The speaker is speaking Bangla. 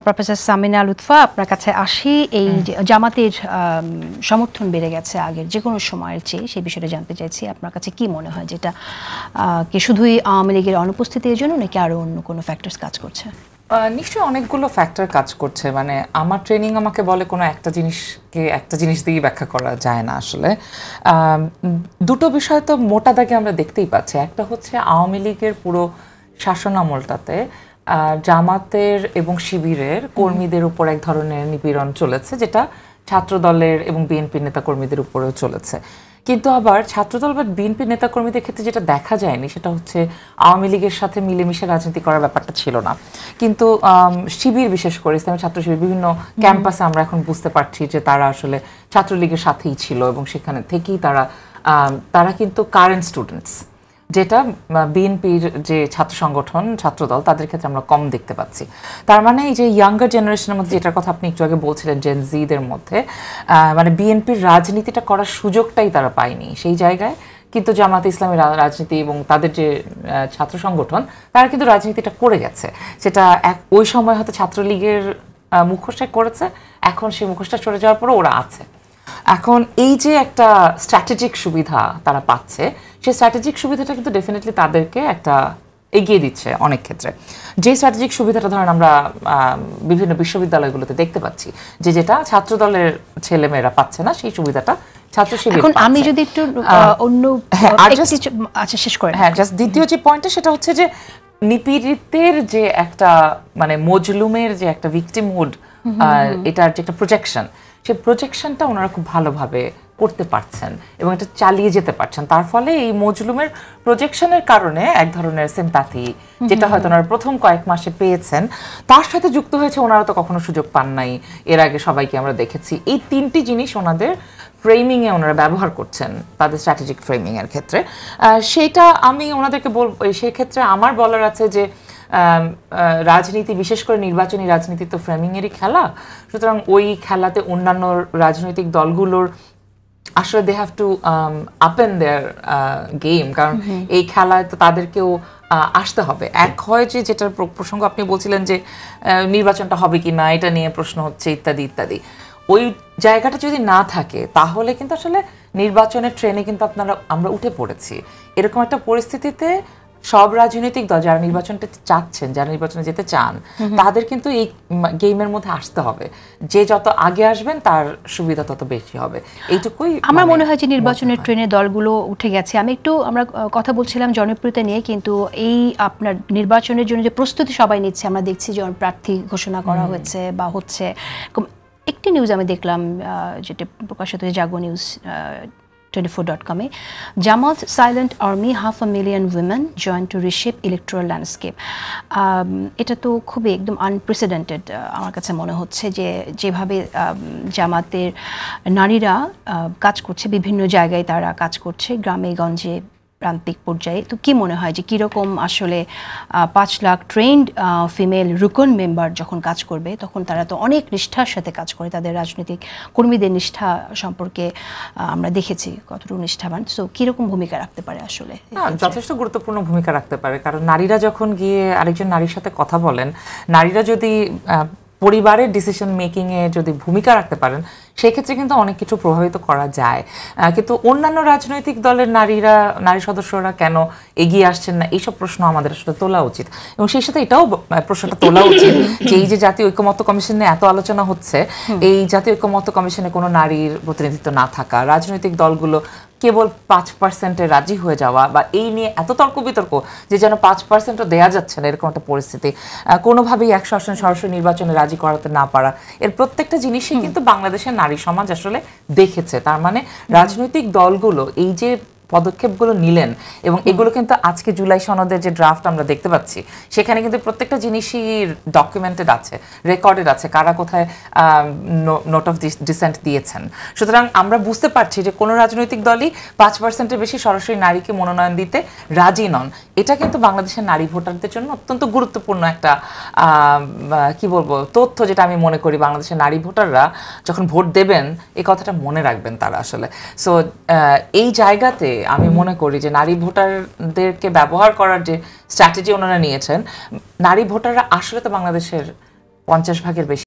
প্রফেসর সামিনা লুৎফা, আপনার কাছে আসি। এই জামাতের সমর্থন বেড়ে গেছে আগের যে কোনো সময়ের চেয়ে, সেই বিষয়টা জানতে চাইছি। আপনার কাছে কি মনে হয়, যেটা কি শুধুই আওয়ামী লীগের অনুপস্থিতির জন্য নাকি আরও অন্য কোনো ফ্যাক্টরস কাজ করছে? নিশ্চয়ই অনেকগুলো ফ্যাক্টর কাজ করছে। মানে আমার ট্রেনিং আমাকে বলে কোনো একটা জিনিস দিয়েই ব্যাখ্যা করা যায় না আসলে। দুটো বিষয় তো মোটা দাগে আমরা দেখতেই পাচ্ছি। একটা হচ্ছে আওয়ামী লীগের পুরো শাসন আমলটাতে জামাতের এবং শিবিরের কর্মীদের উপর এক ধরনের নিপীড়ন চলেছে, যেটা ছাত্রদলের এবং বিএনপি নেতাকর্মীদের উপরেও চলেছে। কিন্তু আবার ছাত্রদল বা বিএনপি নেতাকর্মীদের ক্ষেত্রে যেটা দেখা যায়নি সেটা হচ্ছে আওয়ামী লীগের সাথে মিলেমিশে রাজনীতি করার ব্যাপারটা ছিল না। কিন্তু শিবির, বিশেষ করে ইসলামী ছাত্র শিবির বিভিন্ন ক্যাম্পাসে আমরা এখন বুঝতে পারছি যে তারা আসলে ছাত্রলীগের সাথেই ছিল এবং সেখানে থেকেই তারা কিন্তু কারেন্ট স্টুডেন্টস, যেটা বিএনপির যে ছাত্র সংগঠন ছাত্রদল তাদের ক্ষেত্রে আমরা কম দেখতে পাচ্ছি। তার মানে এই যে ইয়াঙ্গার জেনারেশনের মধ্যে, যেটার কথা আপনি একটু আগে বলছিলেন জেন জিদের মধ্যে, মানে বিএনপির রাজনীতিটা করার সুযোগটাই তারা পায়নি সেই জায়গায়। কিন্তু জামাতে ইসলামী রাজনীতি এবং তাদের যে ছাত্র সংগঠন, তারা কিন্তু রাজনীতিটা করে গেছে। সেটা ওই সময় হয়তো ছাত্রলীগের মুখোশটা করেছে, এখন সেই মুখোশটা সরে যাওয়ার পরে ওরা আছে। এখন এই যে একটা স্ট্র্যাটেজিক সুবিধা তারা পাচ্ছে, সেই স্ট্র্যাটেজিক সুবিধাটা কিন্তু ডেফিনেটলি তাদেরকে একটা এগিয়ে দিচ্ছে অনেক ক্ষেত্রে। যে স্ট্র্যাটেজিক সুবিধাটা ধরেন আমরা বিভিন্ন বিশ্ববিদ্যালয়গুলোতে দেখতে পাচ্ছি, যেটা ছাত্রদলের ছেলেমেয়েরা পাচ্ছে না, সেই সুবিধাটা ছাত্র শিবির পাচ্ছে। আমি যদি একটু অন্য আচ্ছা শেষ করেন। হ্যাঁ, জাস্ট দ্বিতীয় যে পয়েন্টটা সেটা হচ্ছে যে নিপীড়িতের যে একটা মানে মজলুমের যে একটা ভিকটিমহুড, এটার যে একটা প্রজেকশন, সেই প্রজেকশনটা ওনারা খুব ভালোভাবে করতে পারছেন এবং এটা চালিয়ে যেতে পারছেন। তার ফলে এই মজলুমের প্রজেকশনের কারণে এক ধরনের সিম্প্যাথি, যেটা হয়তো ওনারা প্রথম কয়েক মাসে পেয়েছেন, তার সাথে যুক্ত হয়েছে ওনারা তো কখনো সুযোগ পান নাই এর আগে, সবাইকে আমরা দেখেছি। এই তিনটি জিনিস ওনাদের ফ্রেমিংয়ে ওনারা ব্যবহার করছেন তাদের স্ট্র্যাটেজিক ফ্রেমিংয়ের ক্ষেত্রে। সেটা আমি ওনাদেরকে বলবো, সেই ক্ষেত্রে আমার বলার আছে যে রাজনীতি, বিশেষ করে নির্বাচনী রাজনীতি তো ফ্রেমিংয়েরই খেলা। সুতরাং ওই খেলাতে অন্যান্য রাজনৈতিক দলগুলোর আসলে they have to open their game, কারণ এই খেলায় তো তাদেরকেও আসতে হবে। এক হয় যে যেটার প্রসঙ্গ আপনি বলছিলেন যে নির্বাচনটা হবে কি না, এটা নিয়ে প্রশ্ন হচ্ছে ইত্যাদি ইত্যাদি, ওই জায়গাটা যদি না থাকে তাহলে কিন্তু আসলে নির্বাচনের ট্রেনে কিন্তু আমরা উঠে পড়েছি। এরকম একটা পরিস্থিতিতে সব রাজনৈতিক দল যারা নির্বাচনটা চাচ্ছেন, যারা নির্বাচনে যেতে চান, তাদের কিন্তু এই গেমের মধ্যে আসতে হবে। যে যত আগে আসবেন তার সুবিধা তত বেশি হবে, এইটুকুই আমার মনে হয় যে নির্বাচনের ট্রেনে দলগুলো উঠে গেছে। আমরা কথা বলছিলাম জনপ্রিয়তা নিয়ে, কিন্তু এই আপনার নির্বাচনের জন্য যে প্রস্তুতি সবাই নিচ্ছে, আমরা দেখছি যে প্রার্থী ঘোষণা করা হয়েছে বা হচ্ছে। একটি নিউজ আমি দেখলাম, যেটা প্রকাশিত হয়েছে জাগো news 24.com, Jamaat silent army, 500,000 women join to reshape electoral landscape. এটা তো খুবই একদম আনপ্রেসিডেন্টেড আমার কাছে মনে হচ্ছে, যে যেভাবে জামাতের নারীরা কাজ করছে, বিভিন্ন জায়গায় তারা কাজ করছে, গ্রামে গঞ্জে, প্রান্তিক পর্যায়ে। তো কি মনে হয় যে কীরকম আসলে 5 লাখ ট্রেন্ড ফিমেল রুকন মেম্বার যখন কাজ করবে, তখন তারা তো অনেক নিষ্ঠার সাথে কাজ করে। তাদের রাজনৈতিক কর্মীদের নিষ্ঠা সম্পর্কে আমরা দেখেছি কতটুকু নিষ্ঠাবান। সো কীরকম ভূমিকা রাখতে পারে আসলে? যথেষ্ট গুরুত্বপূর্ণ ভূমিকা রাখতে পারে, কারণ নারীরা যখন গিয়ে আরেকজন নারীর সাথে কথা বলেন, নারীরা যদি পরিবারের ডিসিশন মেকিংয়ে যদি ভূমিকা রাখতে পারেন, সেক্ষেত্রে কিন্তু অনেক কিছু প্রভাবিত করা যায়। কিন্তু অন্যান্য রাজনৈতিক দলের নারী সদস্যরা কেন এগিয়ে আসছেন না, এইসব প্রশ্ন আমাদের আসলে তোলা উচিত। এবং সেই সাথে এটাও প্রশ্নটা তোলা উচিত যে এই যে জাতীয় ঐকমত্য কমিশন নিয়ে এত আলোচনা হচ্ছে, এই জাতীয় ঐকমত্য কমিশনে কোনো নারীর প্রতিনিধিত্ব না থাকা, রাজনৈতিক দলগুলো কেবল 5% রাজি হয়ে যাওয়া, বা এই নিয়ে এত তর্ক বিতর্ক যে যেন 5%ও দেয়া যাচ্ছে না, এরকম একটা পরিস্থিতি, কোনোভাবেই 100 আসনে সরাসরি নির্বাচনে রাজি করাতে না পারা, এর প্রত্যেকটা জিনিসই কিন্তু বাংলাদেশের নারী সমাজ আসলে দেখেছে। তার মানে রাজনৈতিক দলগুলো এই যে পদক্ষেপগুলো নিলেন, এবং এগুলো কিন্তু আজকে জুলাই সনদের যে ড্রাফট আমরা দেখতে পাচ্ছি, সেখানে কিন্তু প্রত্যেকটা জিনিসই ডকুমেন্টেড আছে, রেকর্ডেড আছে, কারা কোথায় নোট অফ ডিসেন্ট দিয়েছেন। সুতরাং আমরা বুঝতে পারছি যে কোনো রাজনৈতিক দলই 5%-এর বেশি সরাসরি নারীকে মনোনয়ন দিতে রাজি নন। এটা কিন্তু বাংলাদেশের নারী ভোটারদের জন্য অত্যন্ত গুরুত্বপূর্ণ একটা কি বলবো তথ্য, যেটা আমি মনে করি বাংলাদেশের নারী ভোটাররা যখন ভোট দেবেন এই কথাটা মনে রাখবেন তারা আসলে। সো এই জায়গাতে আমি মনে করি যে নারী ভোটারদেরকে ব্যবহার করার যে স্ট্র্যাটেজি ওনারা নিয়েছেন, নারী ভোটাররা আসলে তো বাংলাদেশের 50 ভাগের বেশি